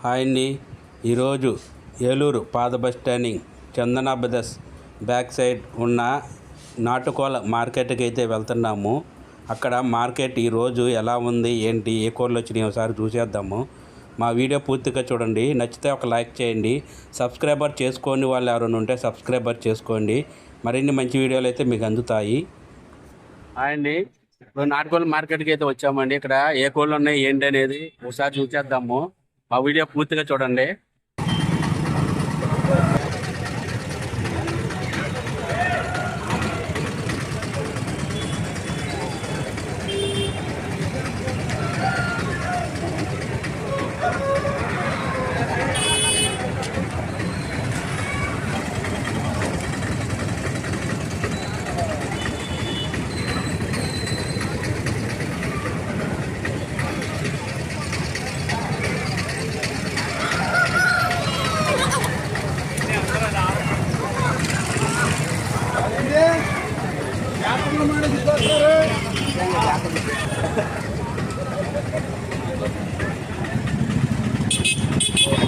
Hi అండి. ఈరోజు ఏలూరు పాత బస్ స్టాండింగ్ చందన బ్రదర్స్ బ్యాక్ సైడ్ ఉన్న నాటుకోళ్ళ మార్కెట్కి అయితే వెళ్తున్నాము. అక్కడ మార్కెట్ ఈరోజు ఎలా ఉంది, ఏంటి, ఏ కోళ్ళు వచ్చినాయి ఒకసారి చూసేద్దాము. మా వీడియో పూర్తిగా చూడండి. నచ్చితే ఒక లైక్ చేయండి. సబ్స్క్రైబర్ చేసుకోండి, వాళ్ళు ఎవరైనా ఉంటే సబ్స్క్రైబర్ చేసుకోండి. మరిన్ని మంచి వీడియోలు అయితే మీకు అందుతాయి. హాయ్ అండి. ఇప్పుడు నాటుకోళ్ళ మార్కెట్కి అయితే వచ్చామండి. ఇక్కడ ఏ కోళ్ళు ఉన్నాయి ఏంటి అనేది ఒకసారి చూసేద్దాము. మా వీడియో పూర్తిగా చూడండి.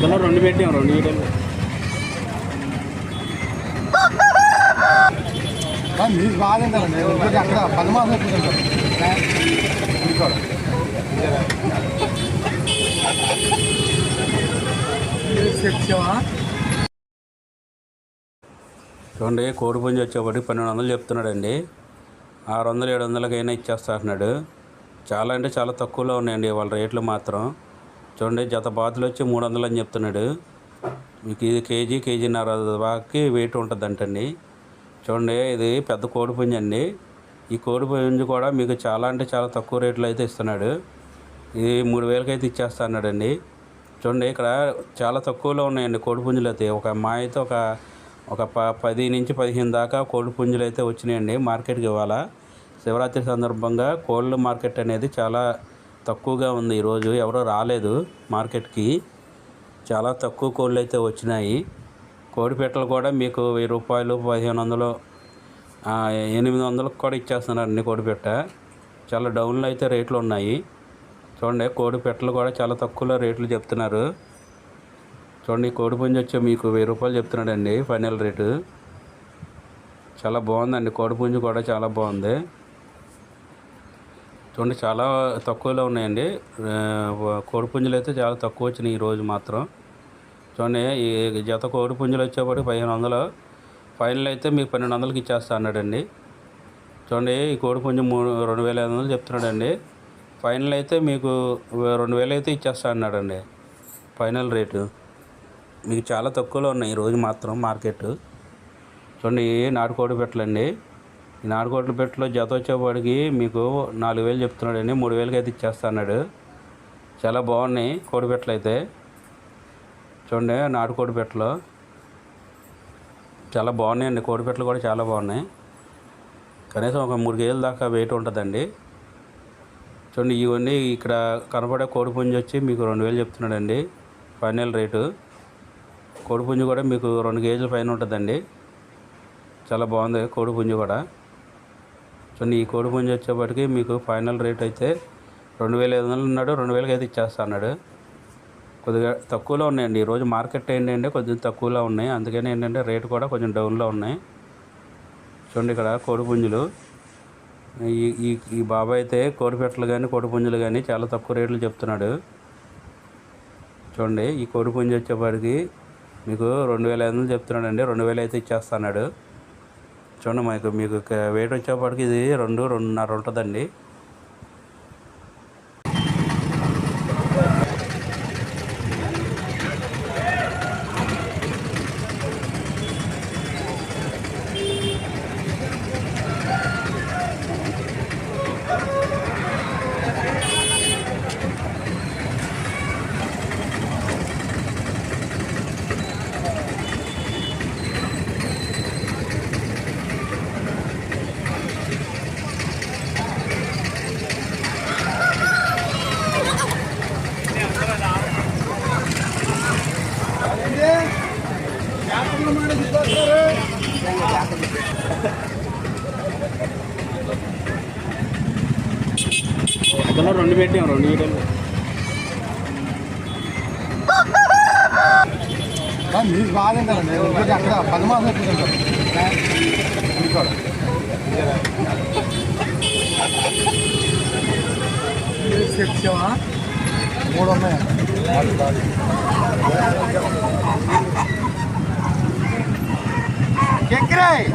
అసలు రెండు పెట్టాం, రెండు వీడియోలు మీకు బాగుందండి. అక్కడ 10 మాసం చూడండి. కోడి పుంజి వచ్చేప్పటి 1200 చెప్తున్నాడండి. 600 700కైనా ఇచ్చేస్తా అంటున్నాడు. చాలా అంటే చాలా తక్కువలో ఉన్నాయండి వాళ్ళ రేట్లు మాత్రం. చూడండి, జత బాతులు వచ్చి 300 అని చెప్తున్నాడు. మీకు ఇది కేజీన్నర దాకా వెయిట్ ఉంటుంది అంటండి. చూడండి, ఇది పెద్ద కోడి పుంజి అండి. ఈ కోడి పుంజి కూడా మీకు చాలా అంటే చాలా తక్కువ రేట్లో అయితే ఇస్తున్నాడు. ఇది 3000కి అయితే ఇచ్చేస్తా అన్నాడండి. చూడండి, ఇక్కడ చాలా తక్కువలో ఉన్నాయండి కోడి పుంజులు అయితే. మా అయితే ఒక 10 నుంచి 15 దాకా కోడి పుంజులు అయితే వచ్చినాయండి మార్కెట్కి. ఇవాళ శివరాత్రి సందర్భంగా కోళ్ళ మార్కెట్ అనేది చాలా తక్కువగా ఉంది. ఈరోజు ఎవరో రాలేదు మార్కెట్కి. చాలా తక్కువ కోళ్ళు అయితే వచ్చినాయి. కోడి పెట్టలు కూడా మీకు 1000 రూపాయలు, 1500, 800కు కూడా ఇచ్చేస్తున్నారండి కోడి పెట్ట. చాలా డౌన్లో అయితే రేట్లు ఉన్నాయి. చూడండి, కోడి పెట్టలు కూడా చాలా తక్కువలో రేట్లు చెప్తున్నారు. చూడండి, కోడి పుంజి వచ్చి మీకు 1000 రూపాయలు చెప్తున్నాడండి ఫైనల్ రేటు. చాలా బాగుందండి, కోడి పుంజి కూడా చాలా బాగుంది. చూడండి, చాలా తక్కువలో ఉన్నాయండి కోడి పుంజులు అయితే. చాలా తక్కువ వచ్చినాయి ఈరోజు మాత్రం. చూడండి, ఈ జత కోడి పుంజులు వచ్చేప్పటికి 1500, ఫైనల్ అయితే మీకు 1200కి ఇచ్చేస్తా అన్నాడండి. చూడండి, ఈ కోడి పుంజు 2500 చెప్తున్నాడండి. ఫైనల్ అయితే మీకు 2000 అయితే ఇచ్చేస్తా అన్నాడండి ఫైనల్ రేటు. మీకు చాలా తక్కువలో ఉన్నాయి ఈరోజు మాత్రం మార్కెట్. చూడండి, నాటుకోడి పెట్టలండి. ఈ నాటుకోడి పెట్టలో జత వచ్చేవాడికి మీకు 4000 చెప్తున్నాడండి. 3000కి అయితే ఇచ్చేస్తా అన్నాడు. చాలా బాగున్నాయి కోడి పెట్టలు అయితే. చూడండి, నాటుకోడి పెట్టలు చాలా బాగున్నాయండి. కోడి పెట్టలు కూడా చాలా బాగున్నాయి. కనీసం ఒక 3 కేజీల దాకా వెయిట్ ఉంటుందండి. చూడండి, ఇవన్నీ ఇక్కడ కనపడే కోడి పుంజి వచ్చి మీకు 2000 చెప్తున్నాడండి ఫైనల్ రేటు. కోడి పుంజి కూడా మీకు 2 కేజీల పైన ఉంటుందండి. చాలా బాగుంది కోడి పుంజి కూడా. చూడండి, ఈ కోడి పుంజి వచ్చేప్పటికి మీకు ఫైనల్ రేట్ అయితే 2500 ఉన్నాడు. 2000కి అయితే ఇచ్చేస్తా అన్నాడు. కొద్దిగా తక్కువలో ఉన్నాయండి ఈరోజు మార్కెట్. ఏంటంటే కొద్దిగా తక్కువలో ఉన్నాయి, అందుకని ఏంటంటే రేటు కూడా కొంచెం డౌన్లో ఉన్నాయి. చూడండి, ఇక్కడ కోడి పుంజులు ఈ బాబాయ్ అయితే కోడి పెట్టలు కానీ కోడి పుంజులు కానీ చాలా తక్కువ రేట్లు చెప్తున్నాడు. చూడండి, ఈ కోడి పుంజి వచ్చేప్పటికి మీకు 2500 చెప్తున్నాడండి. 2000 అయితే ఇచ్చేస్తున్నాడు. చూడండి, మీకు వెయిట్ వచ్చేప్పటికి ఇది 2.5 ఉంటుందండి. అసలు రెండు పెట్టాం, రెండు వీడియోలు. నీకు బాగా తింటారండి ఇంకోటి అక్కడ 10 మాసాలు ఎక్కువ తింటారు ఇంకోటి మూడు ఉన్నాయి ఎక్కరాయ్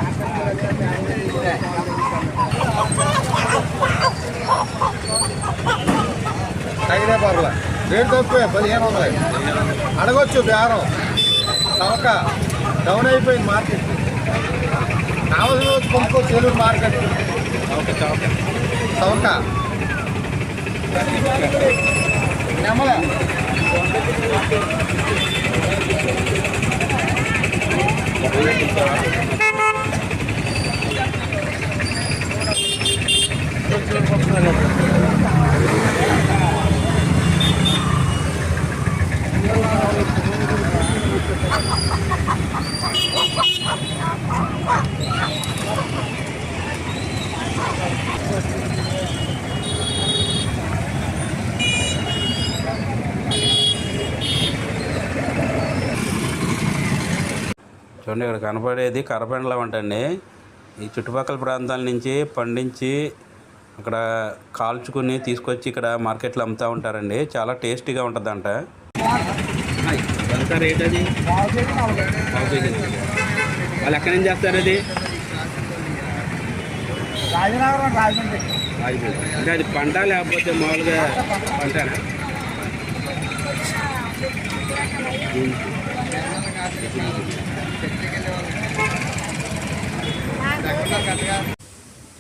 తగిలే పర్లే రేటు తక్కువే 1500 అడగొచ్చు బేరం చవక డౌన్ అయిపోయింది మార్కెట్ కావాల్సిన వచ్చి కొనుక్కోవచ్చు ఏలూరు మార్కెట్ చవక నెమ్మలే చూడండి ఇక్కడ కనపడేది కరపెండలం అంటండి. ఈ చుట్టుపక్కల ప్రాంతాల నుంచి పండించి అక్కడ కాల్చుకుని తీసుకొచ్చి ఇక్కడ మార్కెట్లో అమ్ముతూ ఉంటారండి. చాలా టేస్టీగా ఉంటుందంట. ఎంత రేట్ అది? వాళ్ళు ఎక్కడి నుంచి చేస్తారు అది? అంటే అది పంట లేకపోతే మామూలుగా పంటనా?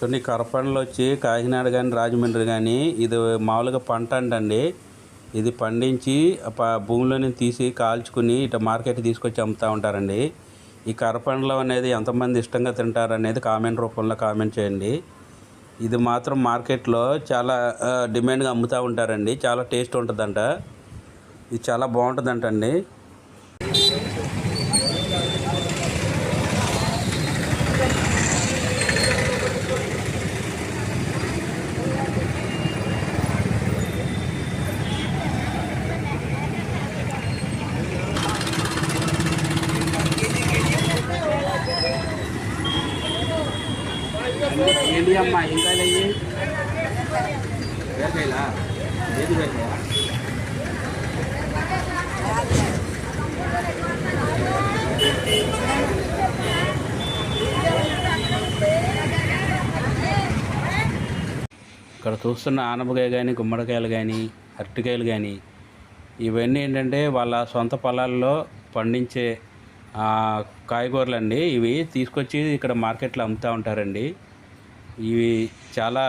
కొన్ని కరపండ్లు వచ్చి కాకినాడ కానీ రాజమండ్రి కానీ ఇది మామూలుగా పంట అంటండి. ఇది పండించి భూమిలోనే తీసి కాల్చుకుని ఇటు మార్కెట్ తీసుకొచ్చి అమ్ముతూ ఉంటారండి. ఈ కరపండ్లు అనేది ఎంతమంది ఇష్టంగా తింటారు అనేది కామెంట్ రూపంలో కామెంట్ చేయండి. ఇది మాత్రం మార్కెట్లో చాలా డిమాండ్గా అమ్ముతూ ఉంటారండి. చాలా టేస్ట్ ఉంటుందంట. ఇది చాలా బాగుంటుందంటండి. ఏంటి అమ్మా ఇంకా లేయి వేరేలా ఏది వేరే ఇక్కడ చూస్తున్న ఆనపకాయ కానీ గుమ్మడికాయలు కానీ అరటికాయలు కానీ ఇవన్నీ ఏంటంటే వాళ్ళ సొంత పొలాల్లో పండించే కాయగూరలు అండి. ఇవి తీసుకొచ్చి ఇక్కడ మార్కెట్లో అమ్ముతూ ఉంటారండి. ఇవి చాలా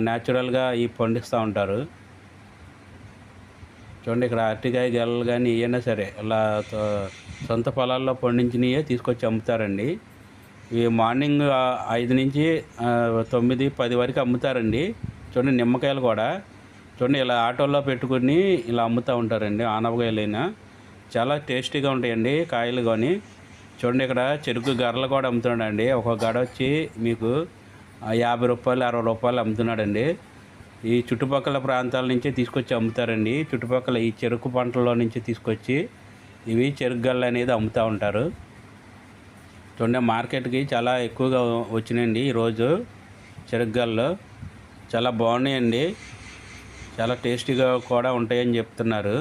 న్యాచురల్గా ఇవి పండిస్తూ ఉంటారు. చూడండి ఇక్కడ అరటికాయ గెలలు కానీ ఏమైనా సరే ఇలా సొంత పొలాల్లో పండించినవే తీసుకొచ్చి అమ్ముతారండి. ఇవి మార్నింగ్ 5 నుంచి 9, 10 వరకు అమ్ముతారండి. చూడండి నిమ్మకాయలు కూడా చూడండి ఇలా ఆటోల్లో పెట్టుకుని ఇలా అమ్ముతూ ఉంటారండి. ఆనపకాయలైనా చాలా టేస్టీగా ఉంటాయండి కాయలు కానీ. చూడండి ఇక్కడ చెరుకు గర్రలు కూడా అమ్ముతున్నాడండి. ఒక గడ వచ్చి మీకు 50 రూపాయలు 60 రూపాయలు అమ్ముతున్నాడండి. ఈ చుట్టుపక్కల ప్రాంతాల నుంచి తీసుకొచ్చి అమ్ముతారండి. చుట్టుపక్కల ఈ చెరుకు పంటల్లో నుంచి తీసుకొచ్చి ఇవి చెరుకు గళ్ళు అనేది అమ్ముతూ ఉంటారు. చూడండి మార్కెట్కి చాలా ఎక్కువగా వచ్చినాయండి ఈరోజు చెరుకు గళ్ళు. చాలా బాగున్నాయండి. చాలా టేస్టీగా కూడా ఉంటాయని చెప్తున్నారు.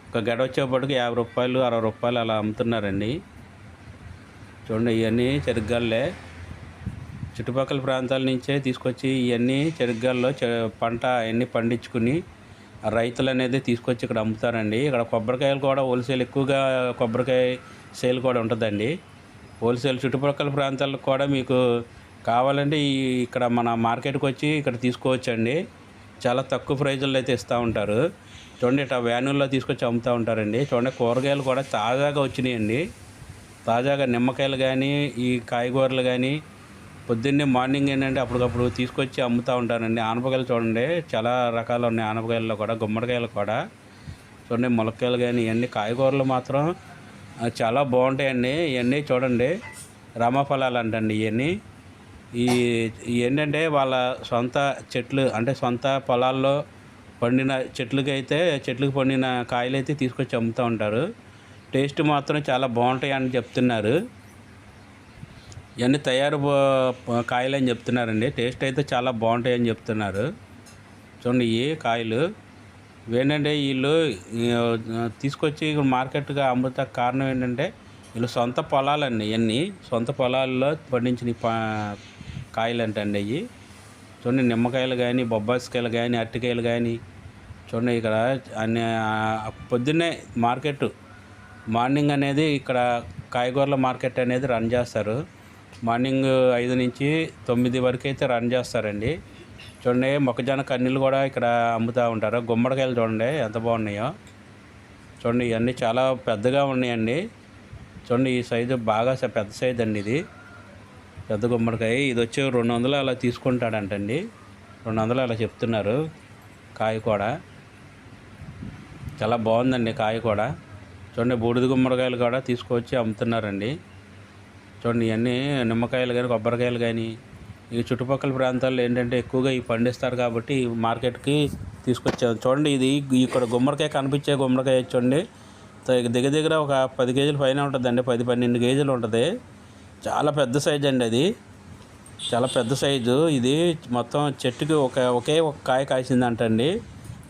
ఒక గడ వచ్చేప్పటికి 50 రూపాయలు 60 రూపాయలు అలా అమ్ముతున్నారండి. చూడండి ఇవన్నీ చెరుకుగళ్ళే. చుట్టుపక్కల ప్రాంతాల నుంచే తీసుకొచ్చి ఇవన్నీ చెరుకుగల్లో పంట అవన్నీ పండించుకుని రైతులు అనేది తీసుకొచ్చి ఇక్కడ అమ్ముతారండి. ఇక్కడ కొబ్బరికాయలు కూడా హోల్సేల్ ఎక్కువగా కొబ్బరికాయ సేల్ కూడా ఉంటుందండి. హోల్సేల్ చుట్టుపక్కల ప్రాంతాలకు కూడా మీకు కావాలంటే ఇక్కడ మన మార్కెట్కి వచ్చి ఇక్కడ తీసుకోవచ్చండి. చాలా తక్కువ ప్రైజుల్లో అయితే ఇస్తూ ఉంటారు. చూడండి ఇట్లా వ్యానుల్లో తీసుకొచ్చి అమ్ముతూ ఉంటారండి. చూడండి కూరగాయలు కూడా తాజాగా వచ్చినాయండి. తాజాగా నిమ్మకాయలు కానీ ఈ కాయగూరలు కానీ పొద్దున్నే మార్నింగ్ ఏంటంటే అప్పటికప్పుడు తీసుకొచ్చి అమ్ముతూ ఉంటారండి. ఆనపకాయలు చూడండి చాలా రకాలు ఉన్నాయి. ఆనపకాయల్లో కూడా గుమ్మడికాయలు కూడా చూడండి ములక్కాయలు కానీ ఇవన్నీ కాయగూరలు మాత్రం చాలా బాగుంటాయండి. ఇవన్నీ చూడండి రామఫలాలు అంటండి. ఇవన్నీ ఏంటంటే వాళ్ళ సొంత చెట్లు అంటే సొంత పొలాల్లో పండిన చెట్లకి పండిన కాయలు అయితే తీసుకొచ్చి అమ్ముతూ ఉంటారు. టేస్ట్ మాత్రం చాలా బాగుంటాయి అని చెప్తున్నారు. ఇవన్నీ తయారు కాయలు అని చెప్తున్నారండి. టేస్ట్ అయితే చాలా బాగుంటాయి అని చెప్తున్నారు. చూడండి ఈ కాయలు ఏంటంటే వీళ్ళు తీసుకొచ్చి మార్కెట్గా అమ్ముతా కారణం ఏంటంటే వీళ్ళు సొంత పొలాలండి. ఇవన్నీ సొంత పొలాల్లో పండించిన కాయలు అంటండి అవి. చూడండి నిమ్మకాయలు కానీ, బొబ్బాయికాయలు కానీ, అరటికాయలు కానీ. చూడండి ఇక్కడ అన్ని పొద్దున్నే మార్నింగ్ అనేది ఇక్కడ కాయగూరల మార్కెట్ అనేది రన్ చేస్తారు. మార్నింగ్ 5 నుంచి 9 వరకు అయితే రన్ చేస్తారండి. చూడండి మొక్కజొన్న కన్నీళ్ళు కూడా ఇక్కడ అమ్ముతూ ఉంటారు. గుమ్మడికాయలు చూడండి ఎంత బాగున్నాయో. చూడండి ఇవన్నీ చాలా పెద్దగా ఉన్నాయండి. చూడండి ఈ సైజు బాగా పెద్ద సైజు అండి. ఇది పెద్ద గుమ్మడికాయ. ఇది వచ్చి 200 అలా తీసుకుంటాడంటండి. 200 అలా చెప్తున్నారు. కాయ కూడా చాలా బాగుందండి. కాయ కూడా చూడండి బూడిద గుమ్మడికాయలు కూడా తీసుకొచ్చి అమ్ముతున్నారండి. చూడండి ఇవన్నీ నిమ్మకాయలు కానీ, కొబ్బరికాయలు కానీ ఈ చుట్టుపక్కల ప్రాంతాల్లో ఏంటంటే ఎక్కువగా ఇవి పండిస్తారు కాబట్టి మార్కెట్కి తీసుకొచ్చారు. చూడండి ఇది ఇక్కడ గుమ్మడికాయ కనిపించే గుమ్మడికాయ చూడండి దగ్గర ఒక 10 కేజీల పైన ఉంటుందండి. 10-12 కేజీలు ఉంటుంది. చాలా పెద్ద సైజు అండి. అది చాలా పెద్ద సైజు. ఇది మొత్తం చెట్టుకి ఒకే ఒక కాయ కాసిందంటండి.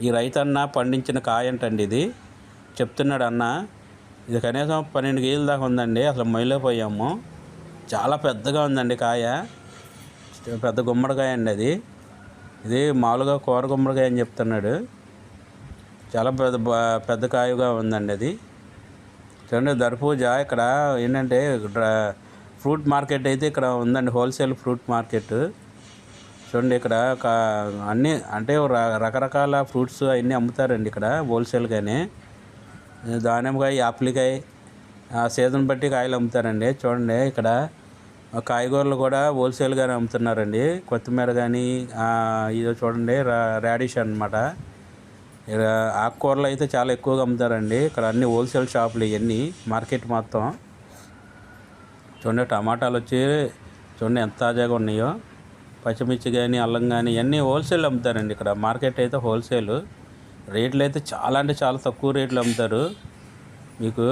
ఈ రైతన్న పండించిన కాయ అంటండి. ఇది చెప్తున్నాడు అన్న. ఇది కనీసం 12 కేజీల దాకా ఉందండి. అసలు మైలేపోయాము. చాలా పెద్దగా ఉందండి కాయ. పెద్ద గుమ్మడికాయ అండి అది. ఇది మామూలుగా కూర గుమ్మడికాయ అని చెప్తున్నాడు. చాలా పెద్ద కాయగా ఉందండి అది. చూడండి దర్పూజ ఇక్కడ ఏంటంటే ఫ్రూట్ మార్కెట్ అయితే ఇక్కడ ఉందండి. Wholesale fruit market. చూడండి ఇక్కడ అన్నీ అంటే రకరకాల ఫ్రూట్స్ అవన్నీ అమ్ముతారండి ఇక్కడ హోల్సేల్గానే. దానిమ్మకాయ, యాప్లికాయ సీజన్ బట్టి కాయలు అమ్ముతారండి. చూడండి ఇక్కడ కాయగూరలు కూడా హోల్సేల్గానే అమ్ముతున్నారండి. కొత్తిమీర కానీ ఇది చూడండి రాడిష్ అన్నమాట. ఆకుకూరలు అయితే చాలా ఎక్కువగా అమ్ముతారండి ఇక్కడ. అన్ని హోల్సేల్ షాపులు ఇవన్నీ మార్కెట్ మొత్తం. చూడండి టమాటాలు వచ్చి చూడండి ఎంత తాజాగా ఉన్నాయో. పచ్చిమిర్చి కానీ, అల్లం కానీ ఇవన్నీ హోల్సేల్ అమ్ముతారండి ఇక్కడ. మార్కెట్ అయితే హోల్సేల్. రేట్లు అయితే చాలా అంటే చాలా తక్కువ రేట్లు అమ్ముతారు. మీకు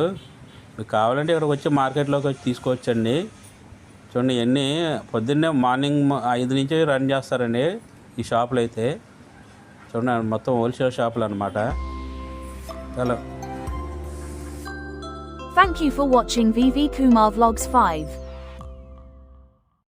కావాలంటే ఇక్కడికి వచ్చి మార్కెట్లోకి వచ్చి తీసుకోవచ్చండి. చూడండి ఇవన్నీ పొద్దున్నే మార్నింగ్ 5 నుంచి రన్ చేస్తారండి ఈ షాపులు అయితే. చూడండి మొత్తం హోల్సేల్ షాపులు అన్నమాట. చాలా Thank you for watching VV Kumar Vlogs 5.